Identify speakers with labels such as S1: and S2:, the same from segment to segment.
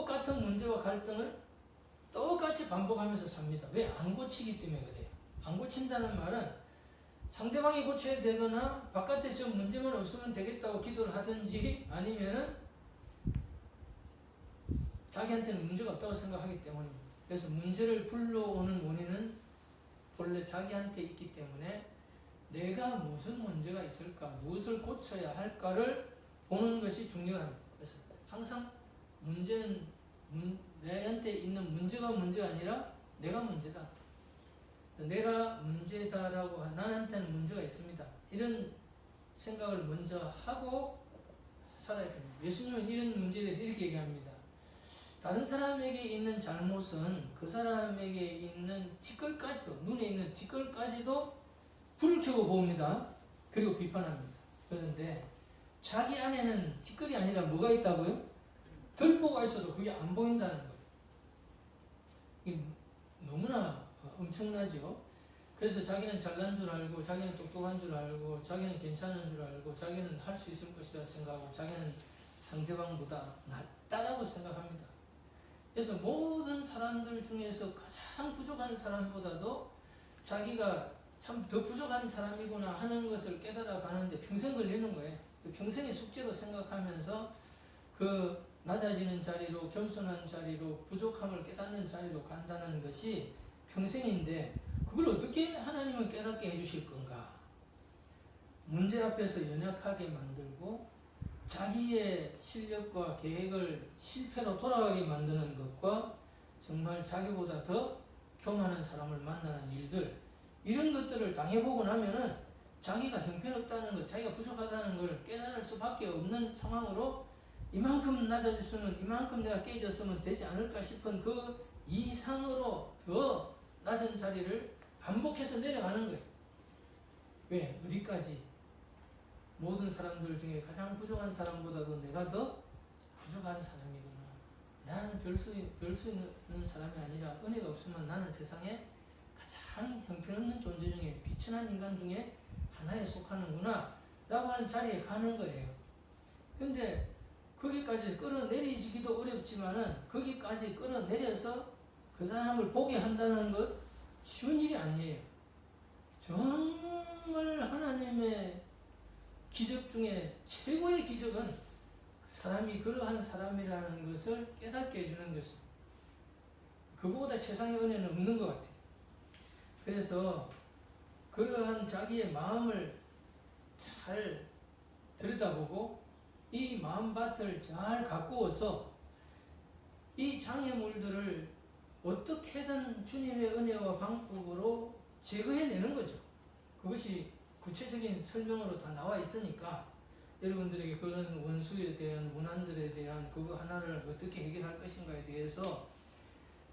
S1: 똑같은 문제와 갈등을 똑같이 반복하면서 삽니다. 왜? 안 고치기 때문에 그래요. 안 고친다는 말은 상대방이 고쳐야 되거나 바깥에 저 문제만 없으면 되겠다고 기도를 하든지 아니면은 자기한테는 문제가 없다고 생각하기 때문입니다. 그래서 문제를 불러오는 원인은 본래 자기한테 있기 때문에 내가 무슨 문제가 있을까, 무엇을 고쳐야 할까를 보는 것이 중요합니다. 그래서 항상 문제는 내한테 있는 문제가 문제가 아니라 내가 문제다. 내가 문제다라고 나한테는 문제가 있습니다. 이런 생각을 먼저 하고 살아야 됩니다. 예수님은 이런 문제에 대해서 이렇게 얘기합니다. 다른 사람에게 있는 잘못은 그 사람에게 있는 티끌까지도, 눈에 있는 티끌까지도 불을 켜고 봅니다. 그리고 비판합니다. 그런데 자기 안에는 티끌이 아니라 뭐가 있다고요? 들보가 있어도 그게 안 보인다는 거예요. 이게 너무나 엄청나죠. 그래서 자기는 잘난 줄 알고, 자기는 똑똑한 줄 알고, 자기는 괜찮은 줄 알고, 자기는 할 수 있을 것이라 생각하고, 자기는 상대방보다 낫다라고 생각합니다. 그래서 모든 사람들 중에서 가장 부족한 사람보다도 자기가 참 더 부족한 사람이구나 하는 것을 깨달아 가는데 평생 걸리는 거예요. 평생의 숙제로 생각하면서 그 낮아지는 자리로, 겸손한 자리로, 부족함을 깨닫는 자리로 간다는 것이 평생인데, 그걸 어떻게 하나님은 깨닫게 해주실 건가? 문제 앞에서 연약하게 만들고 자기의 실력과 계획을 실패로 돌아가게 만드는 것과 정말 자기보다 더 교만한 사람을 만나는 일들, 이런 것들을 당해보고 나면은 자기가 형편없다는 것, 자기가 부족하다는 걸 깨달을 수밖에 없는 상황으로 이만큼 낮아졌으면, 이만큼 내가 깨졌으면 되지 않을까 싶은 그 이상으로 더 낮은 자리를 반복해서 내려가는 거예요. 왜? 어디까지? 모든 사람들 중에 가장 부족한 사람보다도 내가 더 부족한 사람이구나. 나는 별 수 있는 사람이 아니라 은혜가 없으면 나는 세상에 가장 형편없는 존재 중에, 비천한 인간 중에 하나에 속하는구나 라고 하는 자리에 가는 거예요. 근데 거기까지 끌어내리지기도 어렵지만은 거기까지 끌어내려서 그 사람을 보게 한다는 것 쉬운 일이 아니에요. 정말 하나님의 기적 중에 최고의 기적은 그 사람이 그러한 사람이라는 것을 깨닫게 해주는 것입니다. 그보다 최상의 은혜는 없는 것 같아요. 그래서 그러한 자기의 마음을 잘 들여다보고 이 마음밭을 잘 가꾸어서 이 장애물들을 어떻게든 주님의 은혜와 방법으로 제거해내는 거죠. 그것이 구체적인 설명으로 다 나와 있으니까 여러분들에게 그런 원수에 대한, 문안들에 대한 그거 하나를 어떻게 해결할 것인가에 대해서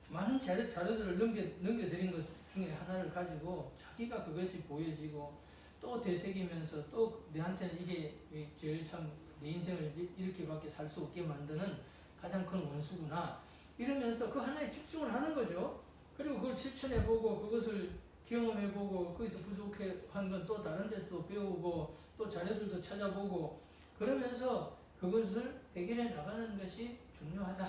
S1: 많은 자료들을 넘겨드린 것 중에 하나를 가지고 자기가 그것이 보여지고 또 되새기면서 또 내한테는 이게 제일 참 내 인생을 이렇게밖에 살 수 없게 만드는 가장 큰 원수구나 이러면서 그 하나에 집중을 하는 거죠. 그리고 그걸 실천해보고 그것을 경험해보고 거기서 부족한 건 또 다른 데서도 배우고 또 자료들도 찾아보고 그러면서 그것을 해결해 나가는 것이 중요하다.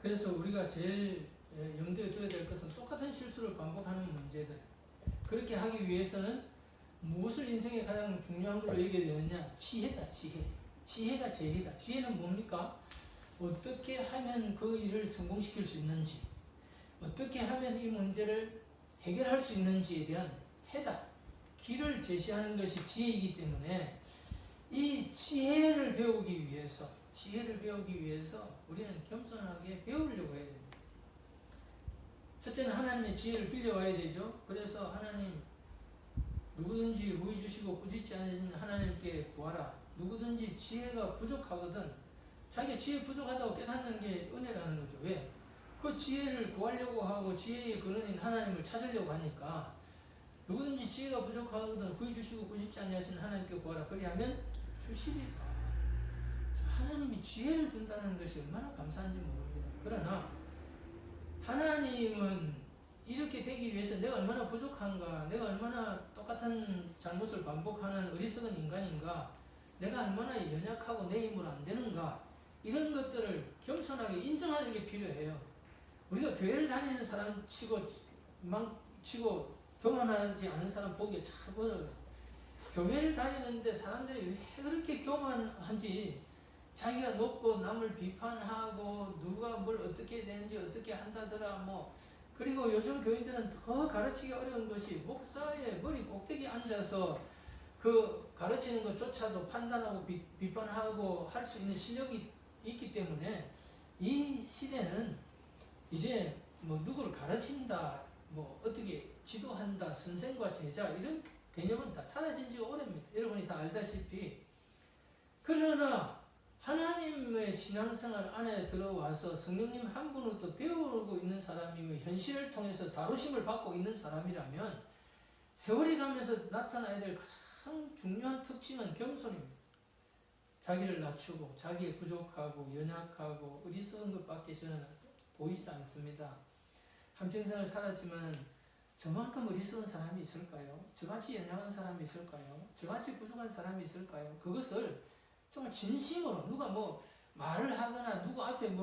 S1: 그래서 우리가 제일 염두에 둬야 될 것은 똑같은 실수를 반복하는 문제들. 그렇게 하기 위해서는 무엇을 인생에 가장 중요한 걸로 얘기되느냐? 지혜다. 지혜가 제일이다. 지혜는 뭡니까? 어떻게 하면 그 일을 성공시킬 수 있는지, 어떻게 하면 이 문제를 해결할 수 있는지에 대한 해답, 길을 제시하는 것이 지혜이기 때문에 이 지혜를 배우기 위해서 우리는 겸손하게 배우려고 해야 됩니다. 첫째는 하나님의 지혜를 빌려와야 되죠. 그래서 하나님, 누구든지 후히 주시고 꾸짖지 않으신 하나님께 구하라. 누구든지 지혜가 부족하거든 자기가 지혜 부족하다고 깨닫는 게 은혜라는 거죠. 왜? 그 지혜를 구하려고 하고 지혜의 근원인 하나님을 찾으려고 하니까 누구든지 지혜가 부족하거든 구해 주시고 꾸짖지 않으신 하나님께 구하라. 그리하면 주시리라. 하나님이 지혜를 준다는 것이 얼마나 감사한지 모릅니다. 그러나 하나님은 이렇게 되기 위해서 내가 얼마나 부족한가, 내가 얼마나 똑같은 잘못을 반복하는 어리석은 인간인가, 내가 얼마나 연약하고 내 힘으로 안 되는가, 이런 것들을 겸손하게 인정하는 게 필요해요. 우리가 교회를 다니는 사람 치고 교만하지 않은 사람 보기에 참 어려워요. 교회를 다니는데 사람들이 왜 그렇게 교만한지, 자기가 높고 남을 비판하고 누가 뭘 어떻게 되는지 어떻게 한다더라 그리고 요즘 교인들은 더 가르치기 어려운 것이 목사의 머리 꼭대기 앉아서 그 가르치는 것조차도 판단하고 비판하고 할 수 있는 실력이 있기 때문에 이 시대는 이제 누구를 가르친다, 어떻게 지도한다, 선생과 제자 이런 개념은 다 사라진 지가 오래입니다. 여러분이 다 알다시피. 그러나 하나님의 신앙생활 안에 들어와서 성령님 한 분으로부터 배우고 있는 사람이며 현실을 통해서 다루심을 받고 있는 사람이라면 세월이 가면서 나타나야 될 가장 중요한 특징은 겸손입니다. 자기를 낮추고 자기의 부족하고 연약하고 어리석은 것밖에 저는 보이지 않습니다. 한평생을 살았지만 저만큼 어리석은 사람이 있을까요? 저같이 연약한 사람이 있을까요? 저같이 부족한 사람이 있을까요? 그것을 정말 진심으로 누가 말을 하거나 누구 앞에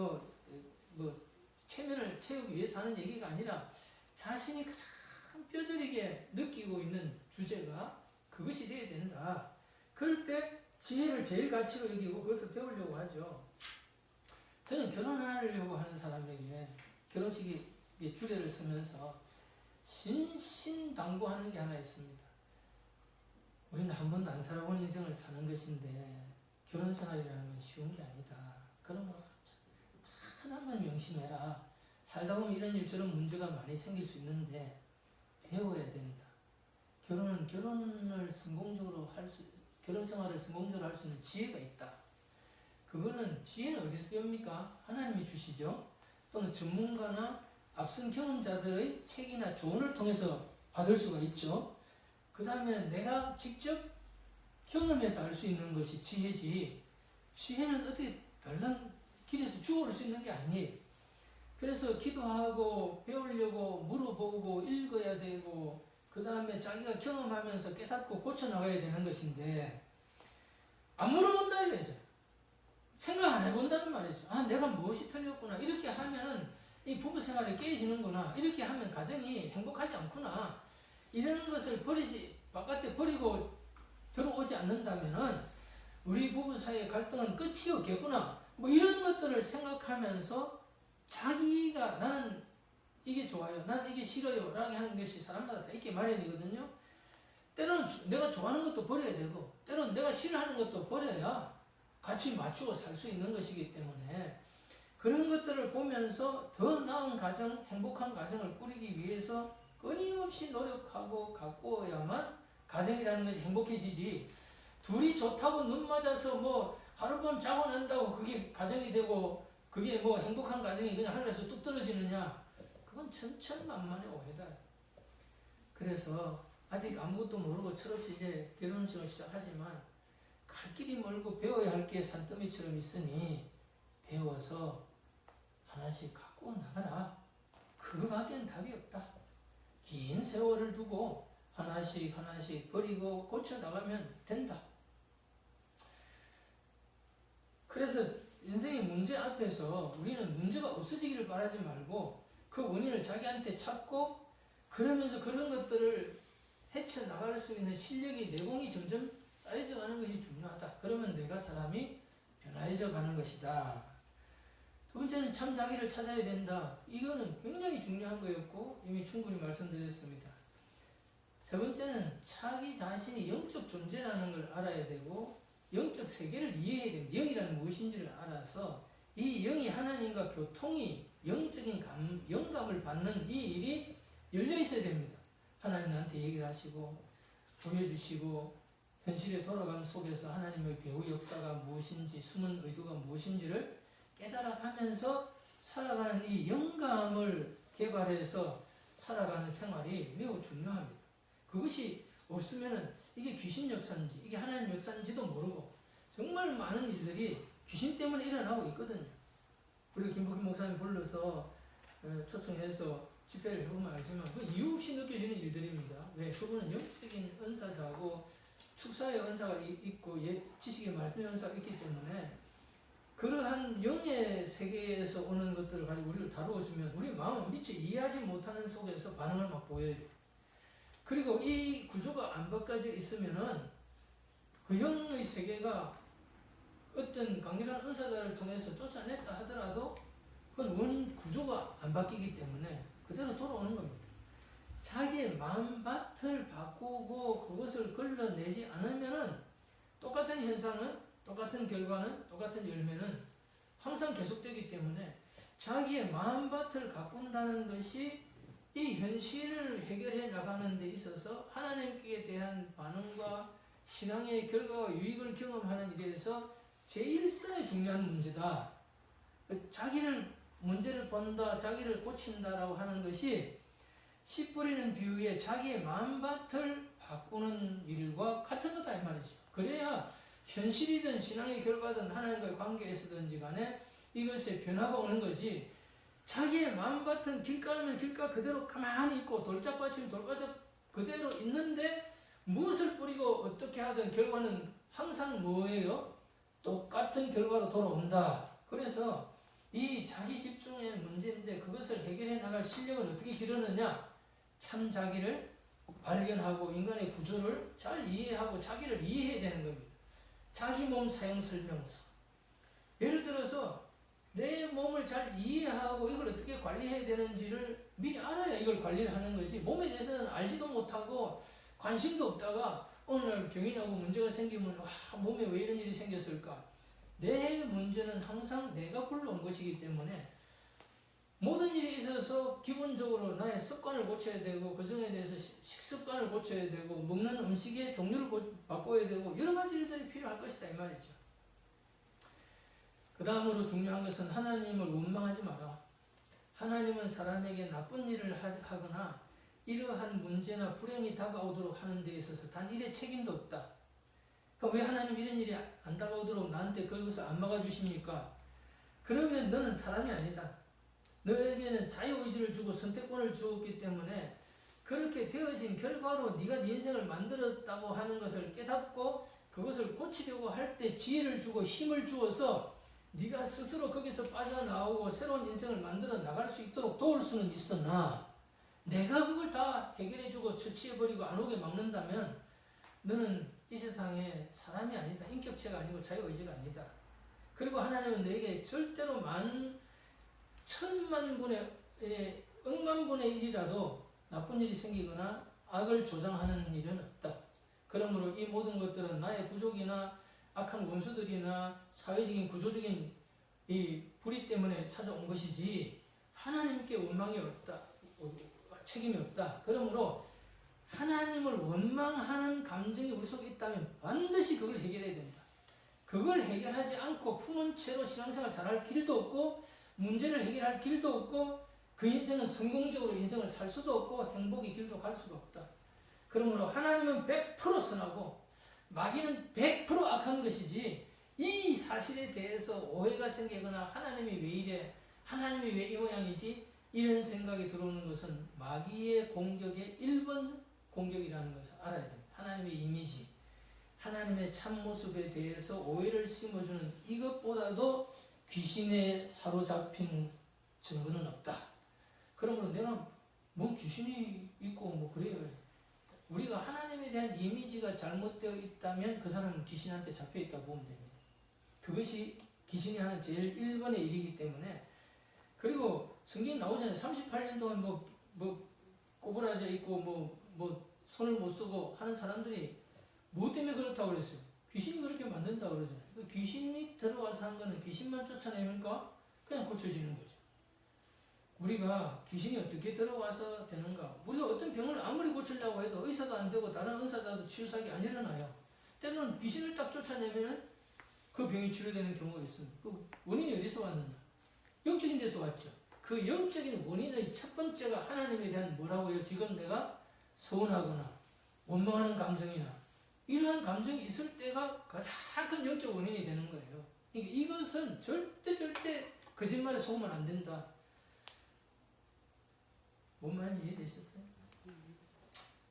S1: 체면을 채우기 위해서 하는 얘기가 아니라 자신이 가장 뼈저리게 느끼고 있는 주제가 그것이 되어야 된다. 그럴 때 지혜를 제일 가치로 여기고 그것을 배우려고 하죠. 저는 결혼하려고 하는 사람에게 결혼식의 주례를 쓰면서 신신당부하는 게 하나 있습니다. 우리는 한 번도 안 살아본 인생을 사는 것인데 결혼생활이라는 건 쉬운 게 아니다. 그러므로 하나만 명심해라. 살다 보면 이런 일처럼 문제가 많이 생길 수 있는데 배워야 된다. 결혼 생활을 성공적으로 할 수 있는 지혜가 있다. 그거는 지혜는 어디서 배웁니까? 하나님이 주시죠. 또는 전문가나 앞선 경험자들의 책이나 조언을 통해서 받을 수가 있죠. 그 다음에는 내가 직접 경험해서 알 수 있는 것이 지혜지, 지혜는 어떻게 달랑 길에서 주워올 수 있는 게 아니에요. 그래서 기도하고 배우려고 물어보고 읽어야 되고 그 다음에 자기가 경험하면서 깨닫고 고쳐나가야 되는 것인데 안 물어본다 이거죠. 생각 안 해본다는 말이죠. 내가 무엇이 틀렸구나. 이렇게 하면은 이 부부생활이 깨지는구나. 이렇게 하면 가정이 행복하지 않구나. 이런 것을 바깥에 버리고 들어오지 않는다면은 우리 부부 사이의 갈등은 끝이 없겠구나. 이런 것들을 생각하면서 자기가 나는 이게 좋아요, 나는 이게 싫어요 라고 하는 것이 사람마다 다 있게 마련이거든요. 때로는 내가 좋아하는 것도 버려야 되고 때로는 내가 싫어하는 것도 버려야 같이 맞추고 살 수 있는 것이기 때문에 그런 것들을 보면서 더 나은 가정, 행복한 가정을 꾸리기 위해서 끊임없이 노력하고 가꾸어야만 가정이라는 것이 행복해지지, 둘이 좋다고 눈 맞아서 하룻밤 자고 난다고 그게 가정이 되고 그게 행복한 가정이 그냥 하늘에서 뚝 떨어지느냐, 그건 천천만만의 오해다. 그래서 아직 아무것도 모르고 철없이 이제 결혼식을 시작하지만 갈 길이 멀고 배워야 할 게 산더미처럼 있으니 배워서 하나씩 갖고 나가라. 그거밖에는 답이 없다. 긴 세월을 두고 하나씩 버리고 고쳐나가면 된다. 그래서 인생의 문제 앞에서 우리는 문제가 없어지기를 바라지 말고 그 원인을 자기한테 찾고 그러면서 그런 것들을 헤쳐나갈 수 있는 실력이, 내공이 점점 쌓여져 가는 것이 중요하다. 그러면 내가 사람이 변화해져 가는 것이다. 두 번째는 참 자기를 찾아야 된다. 이거는 굉장히 중요한 거였고 이미 충분히 말씀드렸습니다. 세 번째는 자기 자신이 영적 존재라는 걸 알아야 되고 영적 세계를 이해해야 됩니다. 영이란 무엇인지를 알아서 이 영이 하나님과 교통이 영적인 영감을 받는 이 일이 열려 있어야 됩니다. 하나님 나한테 얘기를 하시고 보여주시고 현실의 돌아감 속에서 하나님의 배후 역사가 무엇인지, 숨은 의도가 무엇인지를 깨달아가면서 살아가는 이 영감을 개발해서 살아가는 생활이 매우 중요합니다. 그것이 없으면은 이게 귀신 역사인지 이게 하나님 역사인지도 모르고 정말 많은 일들이 귀신 때문에 일어나고 있거든요. 우리가 김복희 목사님 불러서 초청해서 집회를 해보면 알지만 그 이유 없이 느껴지는 일들입니다. 왜? 그분은 영적인 은사자고 축사의 은사가 있고 지식의 말씀의 은사가 있기 때문에 그러한 영의 세계에서 오는 것들을 가지고 우리를 다루어주면 우리 마음은 미처 이해하지 못하는 속에서 반응을 막 보여요. 그리고 이 구조가 안 바꿔져 있으면은 그 영의 세계가 어떤 강력한 은사자를 통해서 쫓아냈다 하더라도 그건 원 구조가 안 바뀌기 때문에 그대로 돌아오는 겁니다. 자기의 마음밭을 바꾸고 그것을 걸러내지 않으면은 똑같은 현상은, 똑같은 결과는, 똑같은 열매는 항상 계속되기 때문에 자기의 마음밭을 가꾼다는 것이 이 현실을 해결해 나가는 데 있어서 하나님께 대한 반응과 신앙의 결과와 유익을 경험하는 일에서 제일서에 중요한 문제다. 자기를 문제를 본다, 자기를 고친다라고 하는 것이 씨 뿌리는 비유에 자기의 마음밭을 바꾸는 일과 같은 거다 이 말이죠. 그래야 현실이든 신앙의 결과든 하나님과의 관계에서든지 간에 이것에 변화가 오는 거지. 자기의 마음밭은 길가면 길가 그대로 가만히 있고 돌짝밭이면 돌짝밭 그대로 있는데 무엇을 뿌리고 어떻게 하든 결과는 항상 뭐예요? 똑같은 결과로 돌아온다. 그래서 이 자기 집중의 문제인데 그것을 해결해 나갈 실력을 어떻게 기르느냐? 참 자기를 발견하고 인간의 구조를 잘 이해하고 자기를 이해해야 되는 겁니다. 자기 몸 사용 설명서. 예를 들어서 내 몸을 잘 이해하고 이걸 어떻게 관리해야 되는지를 미리 알아야 이걸 관리를 하는 것이, 몸에 대해서는 알지도 못하고 관심도 없다가 어느 날 병이 나고 문제가 생기면 와, 몸에 왜 이런 일이 생겼을까? 내 문제는 항상 내가 불러온 것이기 때문에 모든 일에 있어서 기본적으로 나의 습관을 고쳐야 되고 그중에 대해서 식습관을 고쳐야 되고 먹는 음식의 종류를 바꿔야 되고 여러 가지 일들이 필요할 것이다 이 말이죠. 그 다음으로 중요한 것은 하나님을 원망하지 마라. 하나님은 사람에게 나쁜 일을 하거나 이러한 문제나 불행이 다가오도록 하는 데 있어서 단 일의 책임도 없다. 그러니까 왜 하나님 이런 일이 안 다가오도록 나한테 그것을 안 막아주십니까? 그러면 너는 사람이 아니다. 너에게는 자유의지를 주고 선택권을 주었기 때문에 그렇게 되어진 결과로 네가 네 인생을 만들었다고 하는 것을 깨닫고 그것을 고치려고 할 때 지혜를 주고 힘을 주어서 네가 스스로 거기서 빠져나오고 새로운 인생을 만들어 나갈 수 있도록 도울 수는 있으나 내가 그걸 다 해결해주고 처치해버리고 안 오게 막는다면 너는 이 세상에 사람이 아니다. 인격체가 아니고 자유의지가 아니다. 그리고 하나님은 너에게 절대로 천만 분의 억만 분의 일이라도 나쁜 일이 생기거나 악을 조장하는 일은 없다. 그러므로 이 모든 것들은 나의 부족이나 악한 원수들이나 사회적인 구조적인 이 불의 때문에 찾아온 것이지 하나님께 원망이 없다. 책임이 없다. 그러므로 하나님을 원망하는 감정이 우리 속에 있다면 반드시 그걸 해결해야 된다. 그걸 해결하지 않고 품은 채로 신앙생활 잘할 길도 없고 문제를 해결할 길도 없고 그 인생은 성공적으로 인생을 살 수도 없고 행복의 길도 갈 수가 없다. 그러므로 하나님은 100% 선하고 마귀는 100% 악한 것이지 이 사실에 대해서 오해가 생기거나 하나님이 왜 이래? 하나님이 왜 이 모양이지? 이런 생각이 들어오는 것은 마귀의 공격의 1번 공격이라는 것을 알아야 됩니다. 하나님의 이미지, 하나님의 참모습에 대해서 오해를 심어주는 이것보다도 귀신에 사로잡힌 증거는 없다. 그러므로 내가 뭐 귀신이 있고 뭐 그래요. 우리가 하나님에 대한 이미지가 잘못되어 있다면 그 사람은 귀신한테 잡혀있다고 보면 됩니다. 그것이 귀신이 하는 제일 1번의 일이기 때문에. 그리고 성경 나오잖아요. 38년 동안 뭐 꼬부라져 있고 뭐 손을 못 쓰고 하는 사람들이 뭐 때문에 그렇다고 그랬어요? 귀신이 그렇게 만든다고 그러잖아요. 귀신이 들어와서 한 거는 귀신만 쫓아내니까 그냥 고쳐지는 거죠. 우리가 귀신이 어떻게 들어와서 되는가? 우리가 어떤 병을 아무리 고치려고 해도 의사도 안 되고 다른 은사자도 치유사기 안 일어나요. 때로는 귀신을 딱 쫓아내면은 그 병이 치료되는 경우가 있습니다. 그 원인이 어디서 왔느냐? 영적인 데서 왔죠. 그 영적인 원인의 첫 번째가 하나님에 대한 뭐라고요? 지금 내가 서운하거나 원망하는 감정이나 이러한 감정이 있을 때가 가장 큰 영적 원인이 되는 거예요. 그러니까 이것은 절대 거짓말에 속으면 안 된다. 뭔 말인지 이해되셨어요?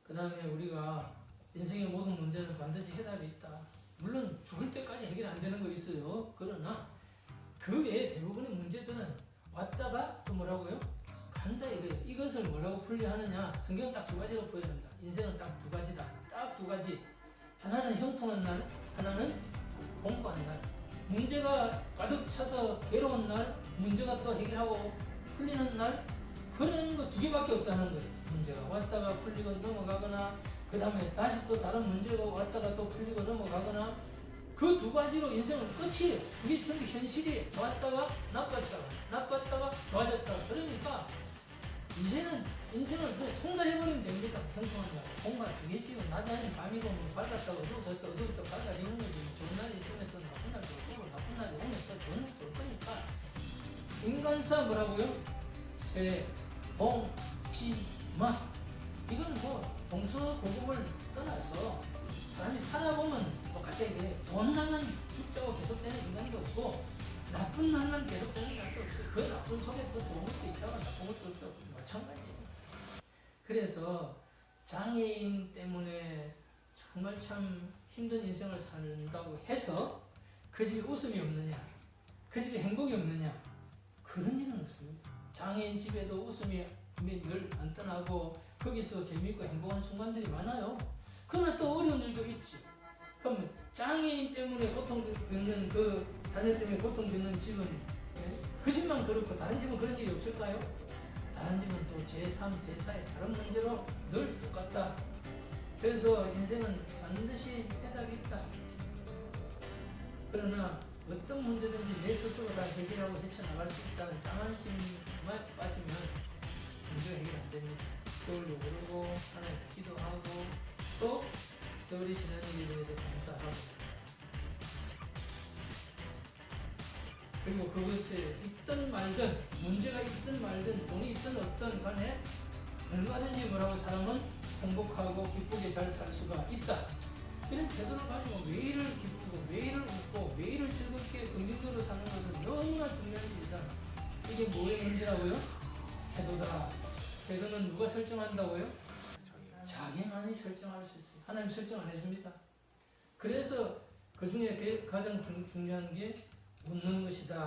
S1: 그 다음에 우리가 인생의 모든 문제는 반드시 해답이 있다. 물론 죽을 때까지 해결 안 되는 거 있어요. 그러나 그 외에 대부분의 문제들은 왔다가 또 뭐라고요? 간다 이거예요. 이것을 뭐라고 분류하느냐? 성경은 딱 두 가지로 보여줍니다. 인생은 딱 두 가지다. 딱 두 가지. 하나는 형통한 날, 하나는 공부한 날. 문제가 가득 차서 괴로운 날, 문제가 또 해결하고 풀리는 날, 그런 거 두 개밖에 없다는 거예요. 문제가 왔다가 풀리고 넘어가거나, 그 다음에 다시 또 다른 문제가 왔다가 또 풀리고 넘어가거나, 그 두 가지로 인생은 끝이에요. 이게 전부 현실이에요. 좋았다가 나빴다가 좋아졌다가. 그러니까 이제는 인생을 그냥 통달해버리면 됩니다. 형통한 날, 공부가 두 개지요. 낮에 아닌 밤이고 뭐 밝았다가 어두워졌다 밝아지는 거지. 좋은 날이 있으면 또 나쁜 날도 오고, 나쁜 날이 오면 또 좋은 날도 올 거니까. 인간사 뭐라고요? 새, 봉, 치, 마. 이건 뭐 동서고금을 떠나서 사람이 살아보면 똑같아. 이게 좋은 날만 죽자고 계속되는 인간도 없고, 나쁜 날만 계속되는 날도 없어요. 그 나쁜 속에 또 좋은 것도 있다가 나쁜 것도 있다고 마찬가지예요. 그래서 장애인 때문에 정말 참 힘든 인생을 산다고 해서 그 집에 웃음이 없느냐, 그 집에 행복이 없느냐, 그런 일은 없습니다. 장애인 집에도 웃음이 늘 안 떠나고 거기서 재미있고 행복한 순간들이 많아요. 그러나 또 어려운 일도 있지. 그러면 장애인 때문에 고통받는 그 자녀 때문에 고통받는 집은 그 집만 그렇고 다른 집은 그런 일이 없을까요? 다른 집은 또 제3, 제4의 다른 문제로 늘 똑같다. 그래서 인생은 반드시 해답이 있다. 그러나 어떤 문제든지 내 스스로 다 해결하고 헤쳐나갈 수 있다는 짱한심에 빠지면 문제가 해결 안 됩니다. 그걸로 오르고 하나님 기도하고 또 세월이 지난 일에 대해서 감사하고, 그리고 그것에 있든 말든, 문제가 있든 말든, 돈이 있든 없든 간에 얼마든지 뭐라고 사람은 행복하고 기쁘게 잘 살 수가 있다. 이런 태도를 가지고 매일을 기쁘고 매일을 웃고 매일을 즐겁게 긍정적으로 사는 것은 너무나 중요한 일이다. 이게 뭐의 문제라고요? 태도다. 태도는 누가 설정한다고요? 자기만이 설정할 수 있어요. 하나님 설정 안 해줍니다. 그래서 그 중에 가장 중요한 게 웃는 것이다.